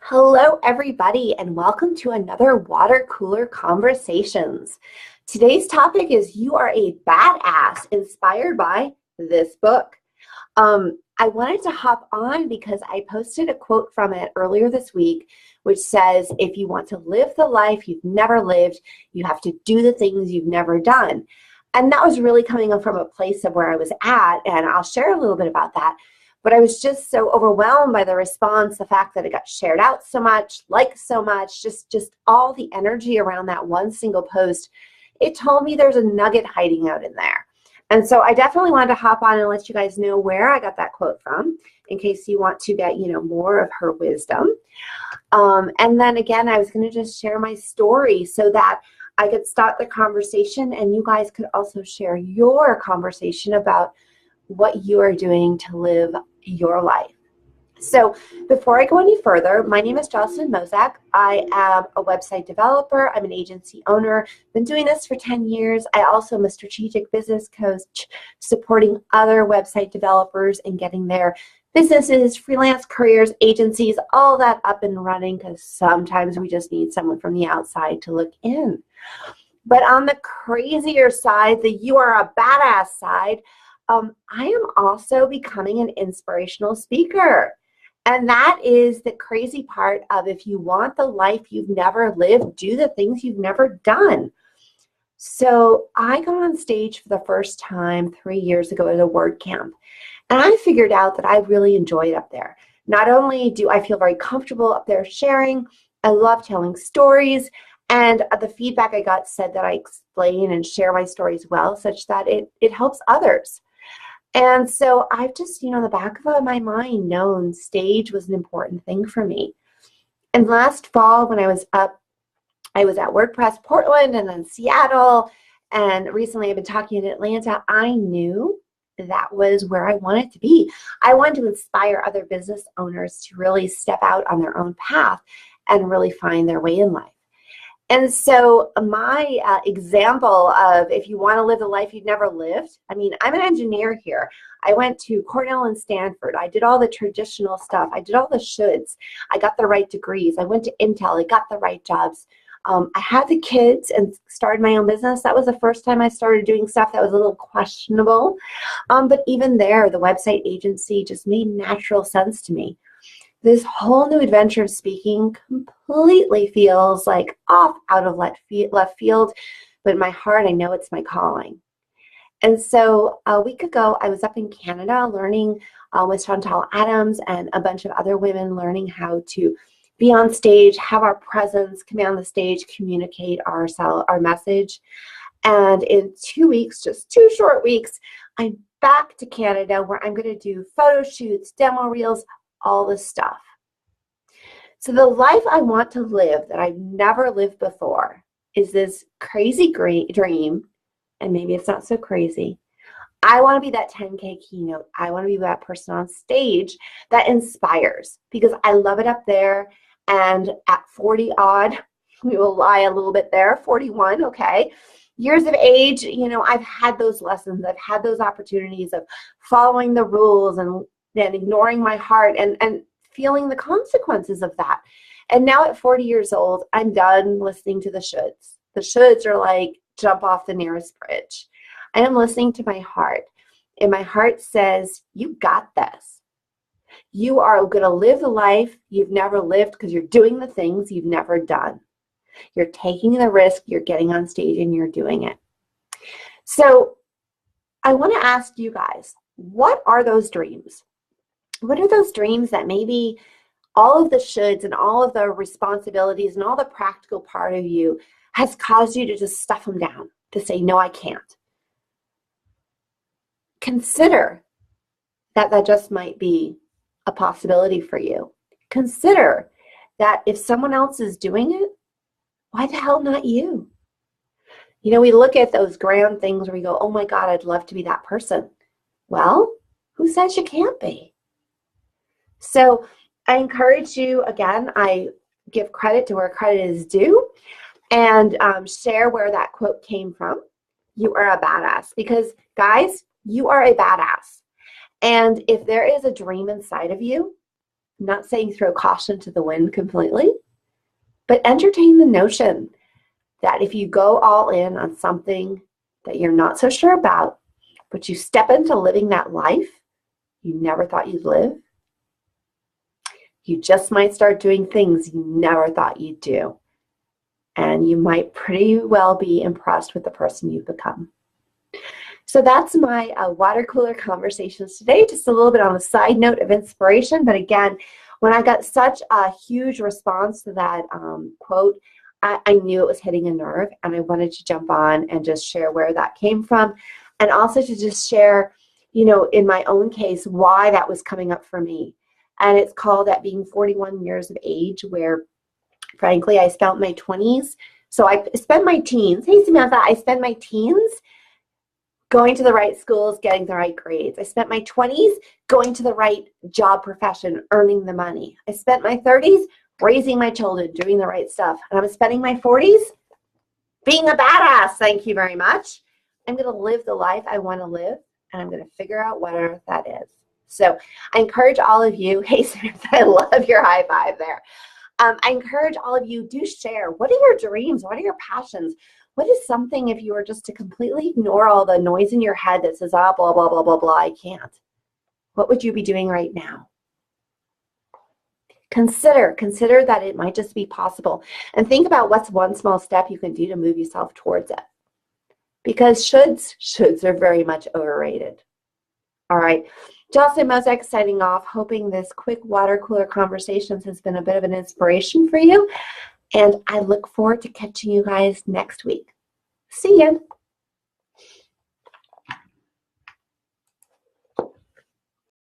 Hello, everybody, and welcome to another Water Cooler Conversations. Today's topic is You Are a Badass, inspired by this book. I wanted to hop on because I posted a quote from it earlier this week, which says, if you want to live the life you've never lived, you have to do the things you've never done. And that was really coming from a place of where I was at, and I'll share a little bit about that. But I was just so overwhelmed by the response, the fact that it got shared out so much, liked so much, just all the energy around that one single post. It told me there's a nugget hiding out in there. And so I definitely wanted to hop on and let you guys know where I got that quote from, in case you want to get, more of her wisdom. And then again, I was going to just share my story so that I could start the conversation and you guys could also share your conversation about what you are doing to live your life. So before I go any further, my name is Jocelyn Mozak. I am a website developer. I'm an agency owner. Been doing this for 10 years. I also am a strategic business coach supporting other website developers and getting their businesses, freelance careers, agencies, all that up and running, because sometimes we just need someone from the outside to look in. But on the crazier side, the you are a badass side, I am also becoming an inspirational speaker. And that is the crazy part of, if you want the life you've never lived, do the things you've never done. So I got on stage for the first time 3 years ago at a WordCamp. And I figured out that I really enjoy it up there. Not only do I feel very comfortable up there sharing, I love telling stories. And the feedback I got said that I explain and share my stories well, such that it helps others. And so I've just, in the back of my mind, known stage was an important thing for me. And last fall when I was up, I was at WordPress Portland and then Seattle, and recently I've been talking in Atlanta. I knew that was where I wanted to be. I wanted to inspire other business owners to really step out on their own path and really find their way in life. And so my example of, if you want to live the life you've never lived, I'm an engineer here. I went to Cornell and Stanford. I did all the traditional stuff. I did all the shoulds. I got the right degrees. I went to Intel. I got the right jobs. I had the kids and started my own business. That was the first time I started doing stuff that was a little questionable. But even there, the website agency just made natural sense to me. This whole new adventure of speaking completely feels like off out of left field, but in my heart, I know it's my calling. And so a week ago, I was up in Canada learning with Chantal Adams and a bunch of other women, learning how to be on stage, have our presence, command the stage, communicate our message. And in 2 weeks, just 2 short weeks, I'm back to Canada, where I'm going to do photo shoots, demo reels, all this stuff. So the life I want to live that I've never lived before is this crazy dream, and maybe it's not so crazy. I want to be that 10K keynote. I want to be that person on stage that inspires, because I love it up there. And at 40 odd, we will lie a little bit there, 41, okay, years of age, I've had those lessons. I've had those opportunities of following the rules and ignoring my heart and feeling the consequences of that. And now at 40 years old, I'm done listening to the shoulds. The shoulds are like, jump off the nearest bridge. I am listening to my heart. And my heart says, you got this. You are going to live the life you've never lived because you're doing the things you've never done. You're taking the risk, you're getting on stage, and you're doing it. So I want to ask you guys, what are those dreams? What are those dreams that maybe all of the shoulds and all of the responsibilities and all the practical part of you has caused you to just stuff them down, to say, no, I can't? Consider that just might be a possibility for you. Consider that if someone else is doing it, why the hell not you? We look at those grand things where we go, oh my God, I'd love to be that person. Well, who says you can't be? So I encourage you, again, I give credit to where credit is due, and share where that quote came from. You are a badass, because guys, you are a badass. And if there is a dream inside of you, I'm not saying throw caution to the wind completely, but entertain the notion that if you go all in on something that you're not so sure about, but you step into living that life you never thought you'd live, you just might start doing things you never thought you'd do. And you might pretty well be impressed with the person you've become. So that's my water cooler conversations today, just a little bit on a side note of inspiration. But again, when I got such a huge response to that quote, I knew it was hitting a nerve, and I wanted to jump on and just share where that came from, and also to just share, you know, in my own case, why that was coming up for me. And it's called at being 41 years of age, where frankly, I spent my 20s. So I spent my teens. Hey, Samantha, I spent my teens going to the right schools, getting the right grades. I spent my 20s going to the right job profession, earning the money. I spent my 30s raising my children, doing the right stuff. And I'm spending my 40s being a badass. Thank you very much. I'm going to live the life I want to live, and I'm going to figure out what on earth that is. So I encourage all of you, hey, Samantha, I love your high five there. I encourage all of you, do share. What are your dreams? What are your passions? What is something, if you were just to completely ignore all the noise in your head that says, oh, blah, blah, blah, blah, blah, I can't. What would you be doing right now? Consider that it might just be possible. And think about what's one small step you can do to move yourself towards it. Because shoulds are very much overrated. All right. Jocelyn Mosek signing off, hoping this quick water cooler conversations has been a bit of an inspiration for you. And I look forward to catching you guys next week. See ya.